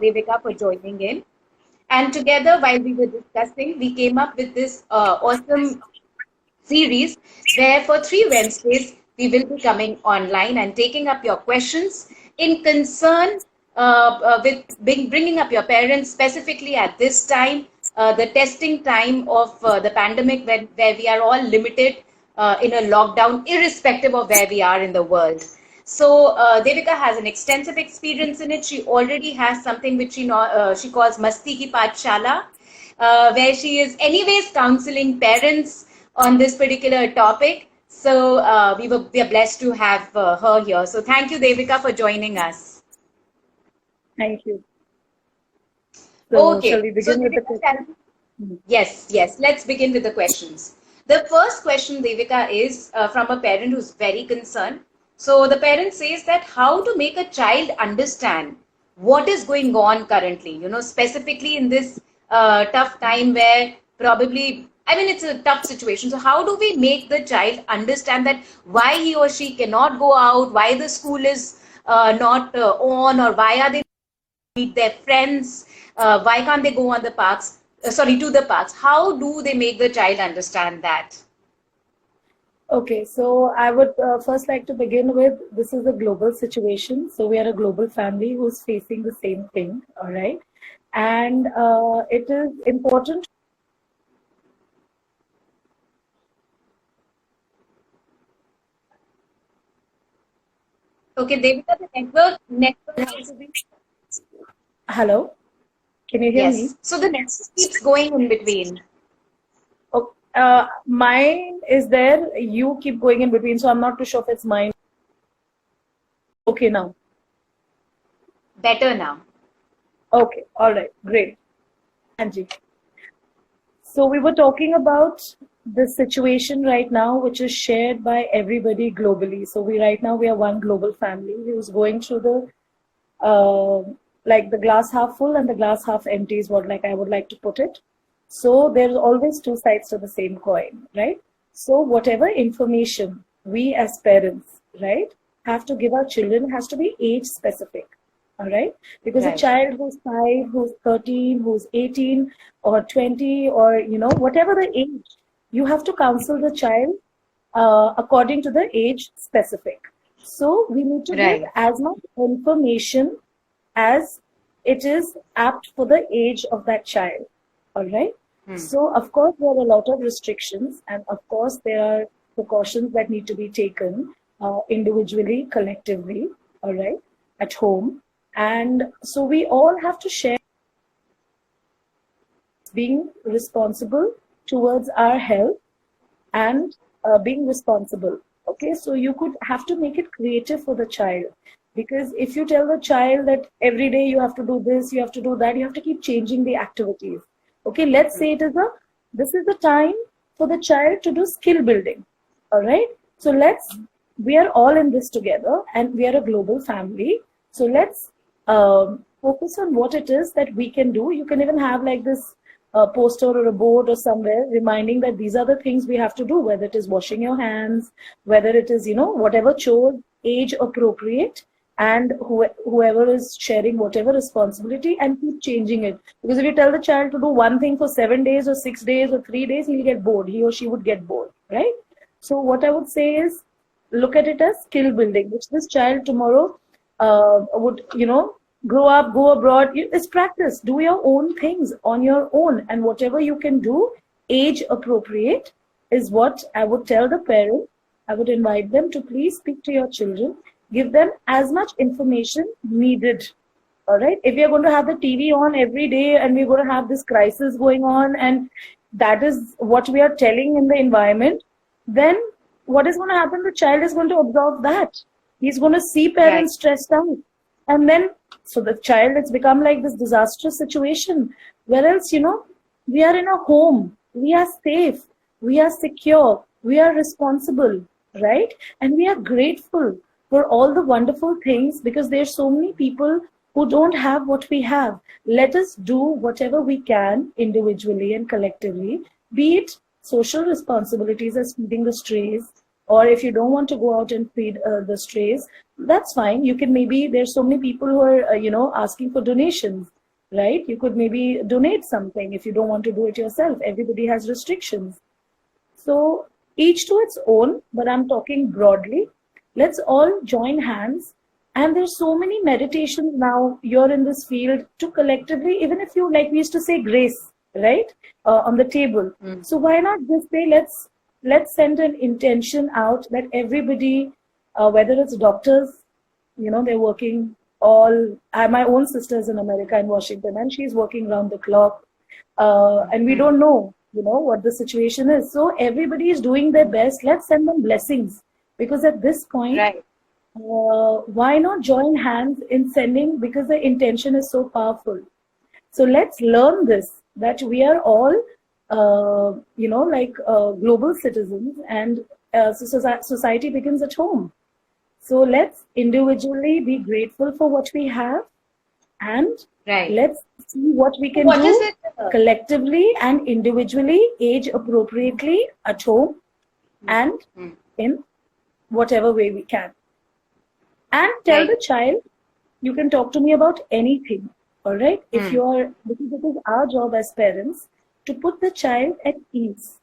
Devika for joining in. And together, while we were discussing, we came up with this awesome series where for 3 Wednesdays we will be coming online and taking up your questions in concern with bringing up your parents specifically at this time, the testing time of the pandemic where we are all limited in a lockdown irrespective of where we are in the world. So Devika has an extensive experience in it. She already has something which she calls Masti Ki Pathshala, where she is anyways counseling parents on this particular topic. So we are blessed to have her here. So thank you, Devika, for joining us. Thank you. So shall Okay, we so begin with the Devika, question? yes, let's begin with the questions. The first question, Devika, is from a parent who's very concerned. So the parent says that how to make a child understand what is going on currently, specifically in this tough time where probably, I mean, it's a tough situation. So how do we make the child understand that why he or she cannot go out, why the school is not on, or why are they meet their friends? Why can't they go on the parks? To the parks. How do they make the child understand that? Okay, so I would first like to begin with this is a global situation. So we are a global family who's facing the same thing, all right? And it is important. Okay, Devika, the network Have keeps, to be. Hello, can you hear me? yes. So the network keeps going in between. Oh, mine is there. You keep going in between, so I'm not too sure if it's mine. Okay, now. Better now. Okay, all right, great. Angie. So we were talking about the situation right now, which is shared by everybody globally. So we are one global family who's going through the like the glass half full and the glass half empty is what like I would like to put it. So there's always two sides to the same coin, right? So whatever information we as parents, right, have to give our children has to be age specific. All right. Because a Right. child who's 5, who's 13, who's 18 or 20 or, whatever the age, you have to counsel the child according to the age specific. So we need to give Right. as much information as it is apt for the age of that child. All right. Hmm. So, of course, there are a lot of restrictions, and of course, there are precautions that need to be taken individually, collectively, all right, at home. And so, we all have to share being responsible towards our health and being responsible. Okay, so you could have to make it creative for the child, because if you tell the child that every day you have to do this, you have to do that, you have to keep changing the activities. Okay, let's say this is the time for the child to do skill building. All right, so we are all in this together and we are a global family. So let's focus on what it is that we can do. You can even have like this poster or a board or somewhere reminding that these are the things we have to do, whether it is washing your hands, whether it is, whatever chore age appropriate, and whoever is sharing whatever responsibility, and keep changing it. Because if you tell the child to do one thing for 7 days or 6 days or 3 days, he'll get bored. He or she would get bored, right? So what I would say is look at it as skill building, which this child tomorrow would, grow up, go abroad. It's practice. Do your own things on your own. And whatever you can do, age appropriate, is what I would tell the parent. I would invite them to please speak to your children. Give them as much information needed. All right. If we are going to have the TV on every day and we're going to have this crisis going on, and that is what we are telling in the environment, then what is going to happen? The child is going to absorb that. He's going to see parents stressed out. And then, so the child, it's become like this disastrous situation. Whereas, we are in a home. We are safe. We are secure. We are responsible, right? And we are grateful for all the wonderful things, because there's so many people who don't have what we have. Let us do whatever we can individually and collectively, be it social responsibilities as feeding the strays, or if you don't want to go out and feed the strays, that's fine. You can maybe, there's so many people who are, asking for donations, right? You could maybe donate something if you don't want to do it yourself. Everybody has restrictions. So each to its own, but I'm talking broadly. Let's all join hands. And there's so many meditations now, you're in this field, to collectively, even if you, like we used to say, grace, right? On the table. So why not just say, let's send an intention out that everybody, whether it's doctors, they're working my own sister's in America, in Washington, and she's working round the clock. And we don't know, what the situation is. So everybody is doing their best. Let's send them blessings. Because at this point, Right. Why not join hands in sending, because the intention is so powerful. So let's learn this, that we are all, global citizens, and society begins at home. So let's individually be grateful for what we have, and Right. let's see what we can What do is it? collectively and individually, age appropriately at home and in whatever way we can. And tell Right. the child, you can talk to me about anything, all right? If you're, because it is our job as parents to put the child at ease.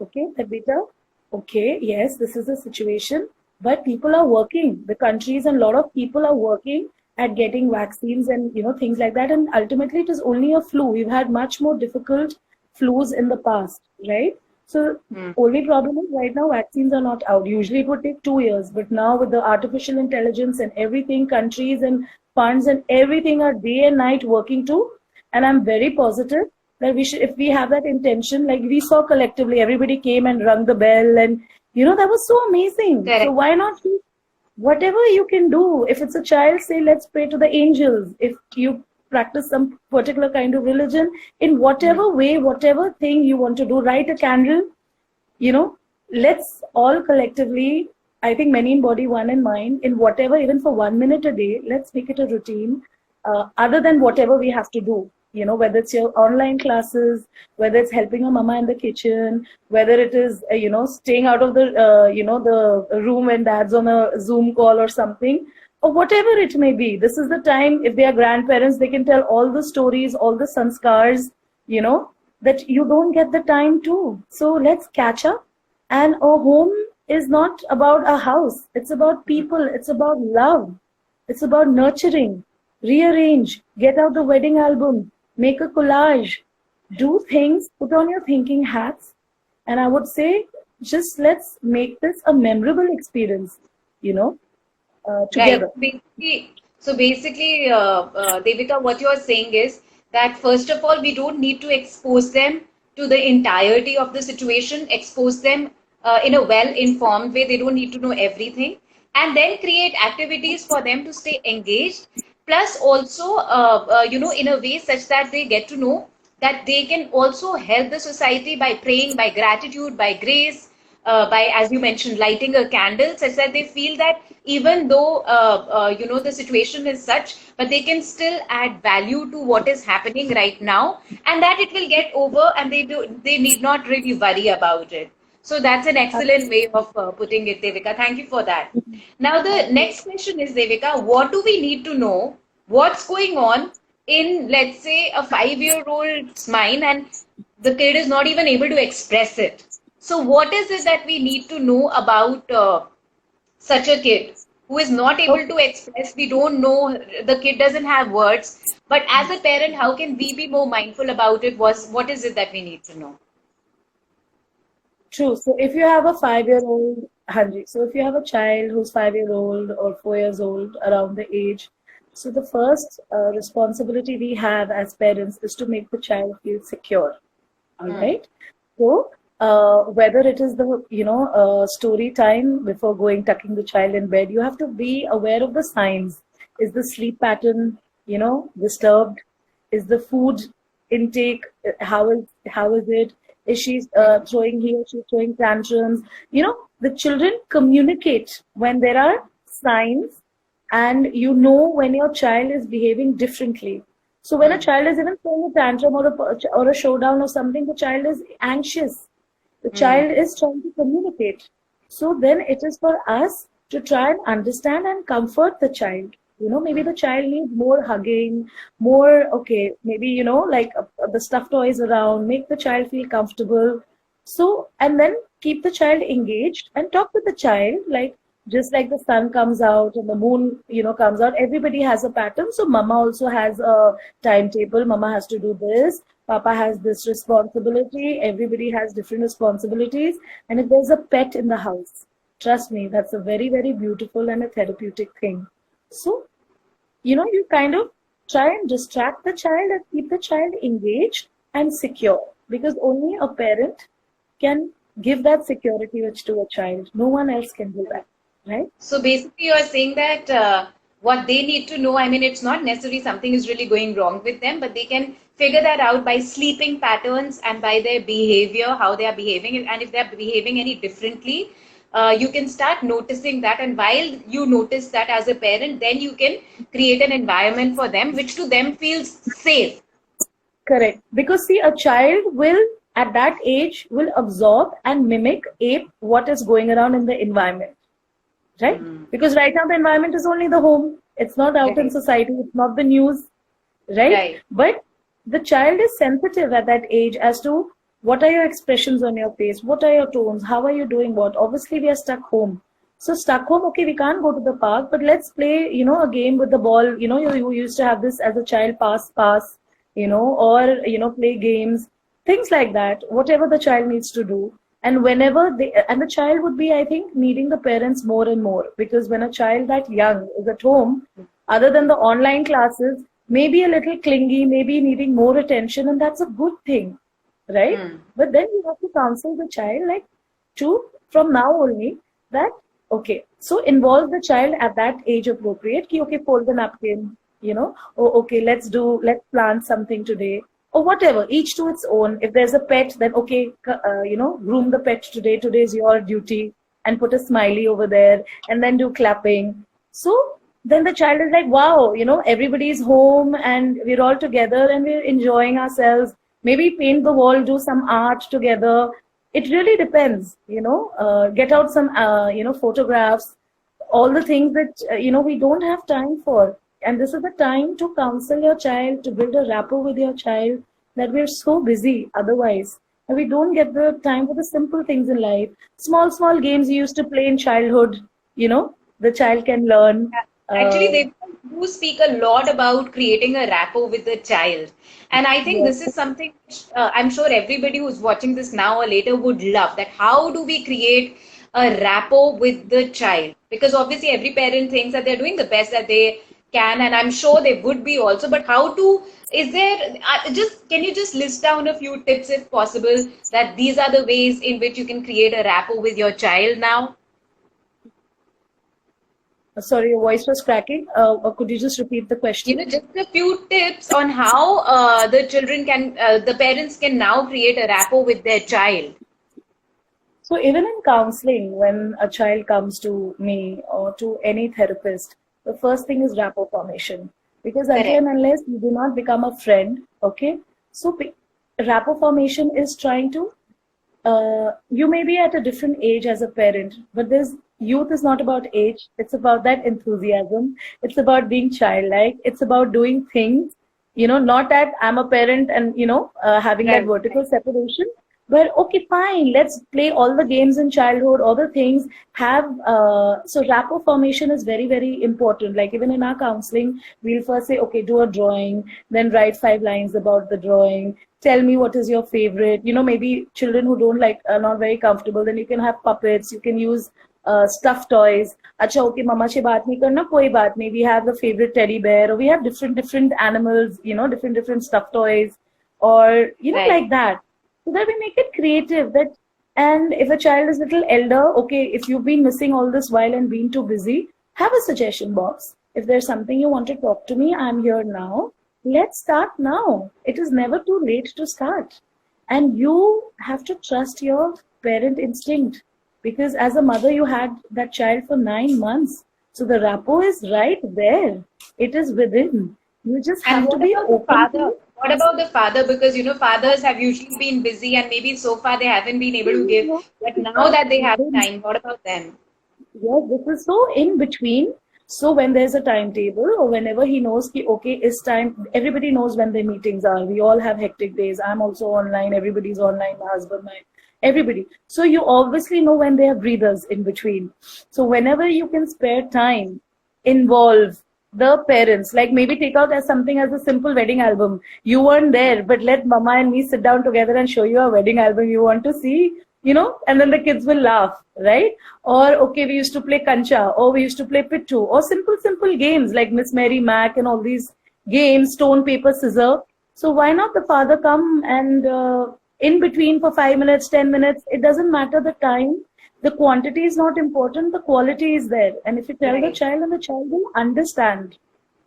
Okay, that beta, okay, yes, this is a situation, but people are working. The countries and a lot of people are working at getting vaccines and, things like that. And ultimately, it is only a flu. We've had much more difficult flus in the past, right? So only problem is right now vaccines are not out. Usually it would take 2 years, but now with the artificial intelligence and everything, countries and funds and everything are day and night working to. And I'm very positive that we should, if we have that intention, like we saw collectively, everybody came and rung the bell, and that was so amazing. Correct. So why not do whatever you can do? If it's a child, say let's pray to the angels. If you practice some particular kind of religion, in whatever way, whatever thing you want to do, write a candle, let's all collectively, I think many in body, one in mind, in whatever, even for 1 minute a day, let's make it a routine, other than whatever we have to do, whether it's your online classes, whether it's helping a mama in the kitchen, whether it is, staying out of the, the room when dad's on a Zoom call or something, or whatever it may be. This is the time, if they are grandparents, they can tell all the stories, all the sanskars, that you don't get the time to. So let's catch up. And a home is not about a house. It's about people. It's about love. It's about nurturing, rearrange, get out the wedding album, make a collage, do things, put on your thinking hats. And I would say, just let's make this a memorable experience, together. Right. So basically, Devika, what you are saying is that first of all, we don't need to expose them to the entirety of the situation, expose them in a well-informed way. They don't need to know everything. And then create activities for them to stay engaged. Plus also, in a way such that they get to know that they can also help the society by praying, by gratitude, by grace, by, as you mentioned, lighting a candle, such that they feel that even though, the situation is such, but they can still add value to what is happening right now, and that it will get over, and they need not really worry about it. So that's an excellent way of putting it, Devika. Thank you for that. Now, the next question is, Devika, what do we need to know? What's going on in, let's say, a 5-year-old's mind, and the kid is not even able to express it? So what is it that we need to know about such a kid who is not able to express? We don't know, the kid doesn't have words. But as a parent, how can we be more mindful about it? What is it that we need to know? True. So if you have a 5-year-old, Hanji, so if you have a child who's 5-year-old or 4 years old, around the age, so the first responsibility we have as parents is to make the child feel secure. All right. So whether it is the story time before tucking the child in bed, you have to be aware of the signs. Is the sleep pattern disturbed? Is the food intake, how is it? Is she throwing here? She's throwing tantrums. The children communicate when there are signs, and when your child is behaving differently. So when a child is even throwing a tantrum or a showdown or something, the child is anxious. The child is trying to communicate. So then it is for us to try and understand and comfort the child. Maybe the child needs more hugging, more, okay, maybe, like the stuffed toys around, make the child feel comfortable. So, and then keep the child engaged and talk with the child, like, just like the sun comes out and the moon, comes out, everybody has a pattern. So mama also has a timetable. Mama has to do this. Papa has this responsibility. Everybody has different responsibilities. And if there's a pet in the house, trust me, that's a very, very beautiful and a therapeutic thing. So, you kind of try and distract the child and keep the child engaged and secure, because only a parent can give that security to a child. No one else can do that, right? So basically, you're saying that what they need to know, I mean, it's not necessarily something is really going wrong with them, but they can figure that out by sleeping patterns and by their behavior, how they are behaving. And if they're behaving any differently, you can start noticing that. And while you notice that as a parent, then you can create an environment for them, which to them feels safe. Correct. Because see, a child will, at that age, will absorb and mimic, ape what is going around in the environment. Right? Because right now the environment is only the home. It's not out in society. It's not the news. Right? But the child is sensitive at that age as to what are your expressions on your face? What are your tones? How are you doing what? Obviously, we are stuck home. So stuck home, okay, we can't go to the park, but let's play, a game with the ball. You used to have this as a child, pass, or, play games, things like that, whatever the child needs to do. And whenever and the child would be, I think, needing the parents more and more, because when a child that young is at home, other than the online classes, maybe a little clingy, maybe needing more attention, and that's a good thing, right? But then you have to counsel the child, like, from now only, that, okay, so involve the child at that age appropriate, okay, fold the napkin, okay, let's plan something today, or whatever, each to its own. If there's a pet, then okay, groom the pet today. Today's your duty, and put a smiley over there, and then do clapping. So then the child is like, wow, everybody's home and we're all together and we're enjoying ourselves. Maybe paint the wall, do some art together. It really depends, get out some, photographs, all the things that, we don't have time for. And this is the time to counsel your child, to build a rapport with your child, that we're so busy otherwise. And we don't get the time for the simple things in life. Small games you used to play in childhood, the child can learn. Actually, they do speak a lot about creating a rapport with the child. And I think this is something which I'm sure everybody who's watching this now or later would love. That how do we create a rapport with the child? Because obviously every parent thinks that they're doing the best that they can, and I'm sure they would be also, but how to, can you just list down a few tips if possible, that these are the ways in which you can create a rapport with your child now? Sorry, your voice was cracking. Could you just repeat the question? Just a few tips on how the parents can now create a rapport with their child. So even in counseling, when a child comes to me or to any therapist, the first thing is rapport formation, because until and unless you do not become a friend, okay, so rapport formation is trying to, you may be at a different age as a parent, but youth is not about age. It's about that enthusiasm. It's about being childlike. It's about doing things, not that I'm a parent and, having that vertical separation. But okay, fine, let's play all the games in childhood, all the things so rapport formation is very, very important. Like even in our counseling, we'll first say, okay, do a drawing, then write 5 lines about the drawing. Tell me what is your favorite. Maybe children who are not very comfortable, then you can have puppets, you can use stuffed toys. Acha, okay, mama se baat nahi karna, koi baat nahi. We have the favorite teddy bear, or we have different animals, different stuffed toys, or, like that. So that we make it creative. And if a child is a little elder, okay, if you've been missing all this while and been too busy, have a suggestion box. If there's something you want to talk to me, I'm here now. Let's start now. It is never too late to start. And you have to trust your parent instinct, because as a mother, you had that child for 9 months. So the rapport is right there. It is within. You just have to be open. What about the father? Because, fathers have usually been busy and maybe so far they haven't been able to give. But now that they have time, what about them? Yes, this is so in between. So when there's a timetable or whenever he knows ki, okay, it's time, everybody knows when their meetings are. We all have hectic days. I'm also online. Everybody's online. My husband, everybody. So you obviously know when there are breathers in between. So whenever you can spare time, involve the parents. Like maybe take out as something as a simple wedding album. You weren't there, but let mama and me sit down together and show you a wedding album you want to see, and then the kids will laugh, right? Or, okay, we used to play Kancha, or we used to play Pittu, or simple games like Miss Mary Mac and all these games, stone, paper, scissor. So why not the father come and in between for 5 minutes, 10 minutes, it doesn't matter the time. The quantity is not important, the quality is there. And if you tell the child, and the child will understand,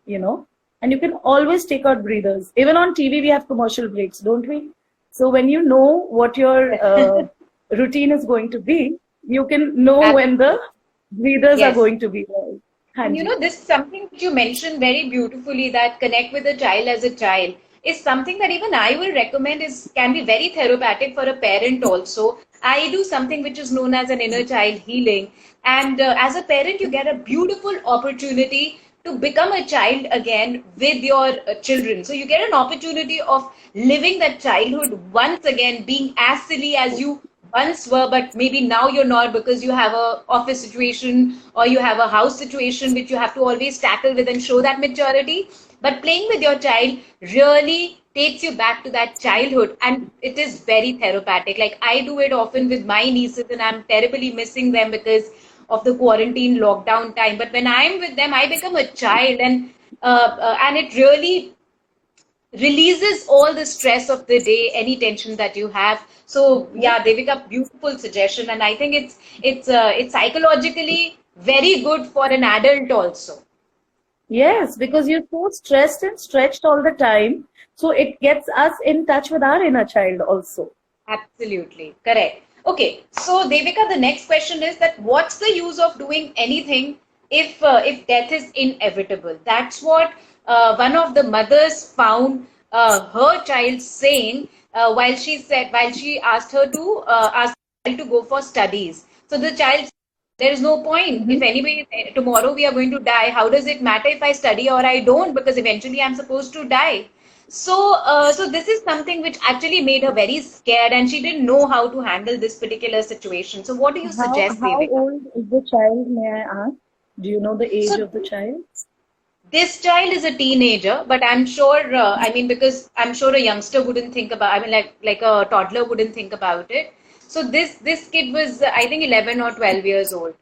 and you can always take out breathers. Even on TV, we have commercial breaks, don't we? So when you know what your routine is going to be, you can know when the breathers are going to be there. And this is something that you mentioned very beautifully, that connect with the child as a child is something that even I will recommend can be very therapeutic for a parent also. I do something which is known as an inner child healing. And as a parent, you get a beautiful opportunity to become a child again with your children. So you get an opportunity of living that childhood once again, being as silly as you once were, but maybe now you're not because you have a office situation or you have a house situation which you have to always tackle with and show that maturity. But playing with your child really takes you back to that childhood, and it is very therapeutic. Like I do it often with my nieces, and I'm terribly missing them because of the quarantine lockdown time. But when I'm with them, I become a child, and it really releases all the stress of the day, any tension that you have. So yeah, Devika, beautiful suggestion, and I think it's psychologically very good for an adult also. Yes, because you're so stressed and stretched all the time, so it gets us in touch with our inner child also. Absolutely correct. Okay, so Devika, the next question is that what's the use of doing anything if death is inevitable? That's what one of the mothers found her child saying while she asked her to ask the child to go for studies. So the child said, there is no point. If anybody tomorrow we are going to die, how does it matter if I study or I don't? Because eventually I'm supposed to die. So, so this is something which actually made her very scared, and she didn't know how to handle this particular situation. So, what do you suggest, Devika? How old is the child, may I ask? Do you know the age of the child? This child is a teenager, but I'm sure, because I'm sure a youngster wouldn't think about, like a toddler wouldn't think about it. So this kid was, I think, 11 or 12 years old.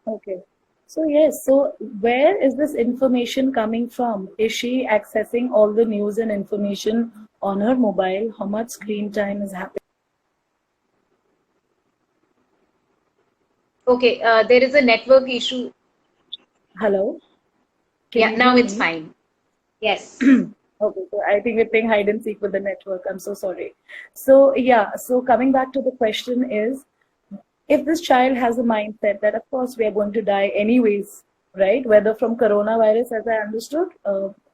Okay. So yes, so where is this information coming from? Is she accessing all the news and information on her mobile? How much screen time is happening? Okay, there is a network issue. Hello? Yeah, now it's fine. Yes. Okay, so I think we're playing hide and seek with the network. I'm so sorry. So yeah, so coming back to the question is, if this child has a mindset that of course we are going to die anyways, right? Whether from coronavirus, as I understood,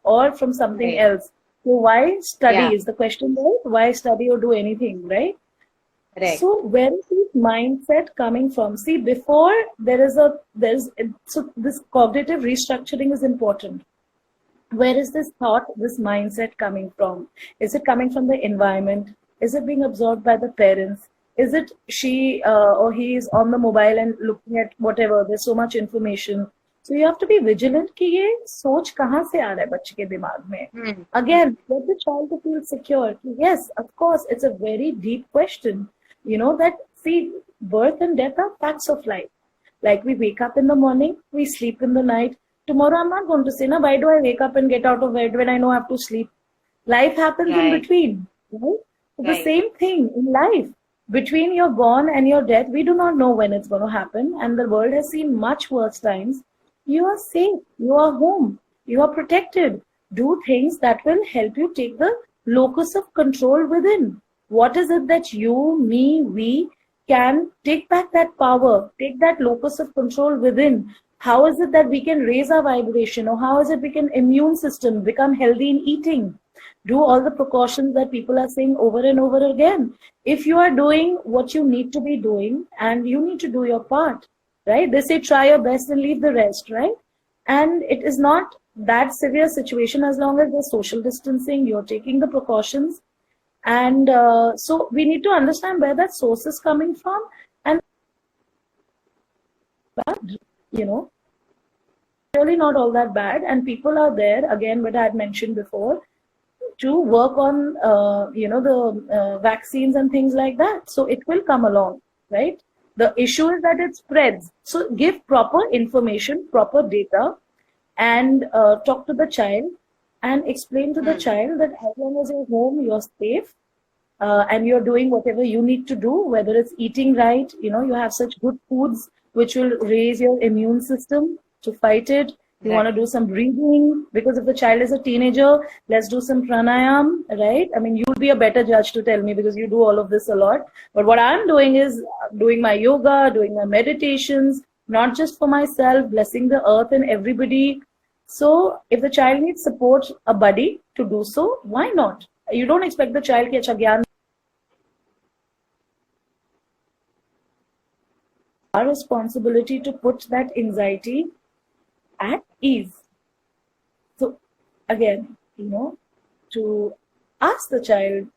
or from something else. So why study is the question, right? Why study or do anything, right? Right. So where is this mindset coming from? See, before so this cognitive restructuring is important. Where is this thought, this mindset coming from? Is it coming from the environment? Is it being absorbed by the parents? Is it she or he is on the mobile and looking at whatever? There's so much information. So you have to be vigilant कि ये सोच कहाँ से आ रहा है बच्चे के दिमाग में. Again, let the child to feel secure. Yes, of course, it's a very deep question. That, see, birth and death are facts of life. Like we wake up in the morning, we sleep in the night. Tomorrow I'm not going to say, why do I wake up and get out of bed when I know I have to sleep? Life happens in between. Right? So the same thing in life. Between your born and your death, we do not know when it's going to happen. And the world has seen much worse times. You are safe. You are home. You are protected. Do things that will help you take the locus of control within. What is it that you, me, we can take back that power, take that locus of control within How is it that we can raise our vibration, or how is it we can immune system become healthy in eating? Do all the precautions that people are saying over and over again. If you are doing what you need to be doing, and you need to do your part, right? They say try your best and leave the rest, right? And it is not that severe situation as long as there's social distancing, you're taking the precautions. And so we need to understand where that source is coming from. And bad, really not all that bad. And people are there, again, what I had mentioned before, to work on, the vaccines and things like that. So it will come along, right? The issue is that it spreads. So give proper information, proper data, and talk to the child and explain to the child that as long as you're home, you're safe, and you're doing whatever you need to do, whether it's eating right, you have such good foods which will raise your immune system to fight it. You want to do some breathing, because if the child is a teenager, let's do some pranayam, right? I mean, you'll be a better judge to tell me, because you do all of this a lot. But what I'm doing is doing my yoga, doing my meditations, not just for myself, blessing the earth and everybody. So if the child needs support, a buddy to do so, why not? You don't expect the child to get gyan. Our responsibility to put that anxiety at ease. So again, to ask the child,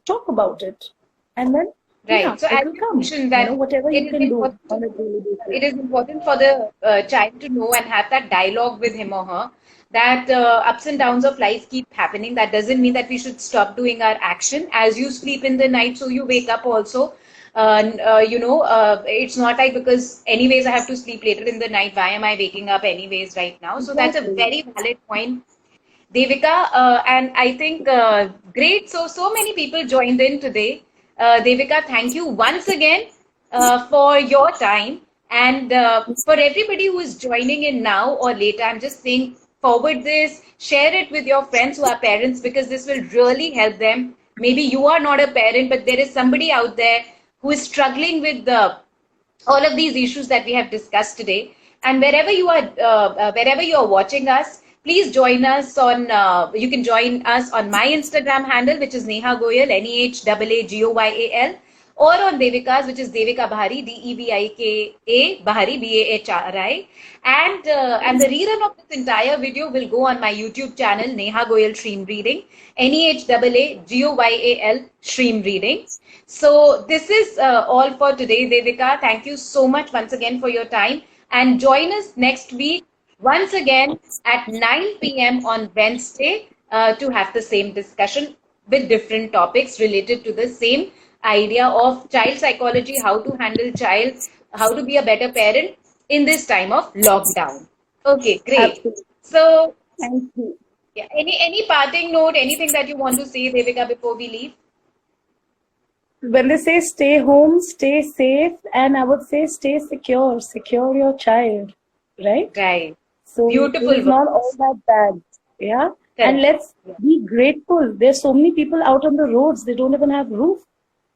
talk about it, and then right. So it will come. That whatever you can do on a daily basis. It is important for the child to know and have that dialogue with him or her, that ups and downs of life keep happening. That doesn't mean that we should stop doing our action. As you sleep in the night, so you wake up also. It's not like because anyways I have to sleep later in the night, why am I waking up anyways right now? So that's a very valid point, Devika, and I think great. So many people joined in today. Devika, thank you once again for your time, and for everybody who is joining in now or later, I'm just saying, forward this, share it with your friends who are parents, because this will really help them. Maybe you are not a parent, but there is somebody out there who is struggling with all of these issues that we have discussed today. And wherever you are watching us, please join us on, you can join us on my Instagram handle, which is Neha Goyal, NEHAAGOYAL, or on Devika's, which is Devika Bahari, DEVIKA Bahari, BAHRI. And the rerun of this entire video will go on my YouTube channel, Neha Goyal Stream Reading, NEHAAGOYAL Stream Reading. So this is all for today, Devika. Thank you so much once again for your time. And join us next week once again at 9 p.m. on Wednesday to have the same discussion with different topics related to the same idea of child psychology, how to handle child, how to be a better parent in this time of lockdown. Okay, great. Absolutely. So, thank you. Yeah, any parting note, anything that you want to say, Devika, before we leave? When they say stay home, stay safe, and I would say stay secure your child, right? Right. So Beautiful. It's not all that bad. Yeah. Correct. And let's be grateful. There's so many people out on the roads, they don't even have roof.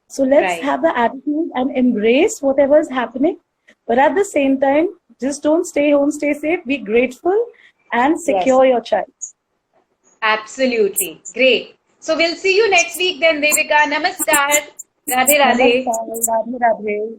So let's have the attitude and embrace whatever is happening. But at the same time, just don't stay home, stay safe, be grateful and secure your child. Absolutely. Great. So we'll see you next week then, Devika. Namaskar. Radhe Radhe. Namaskar. Radhe Radhe.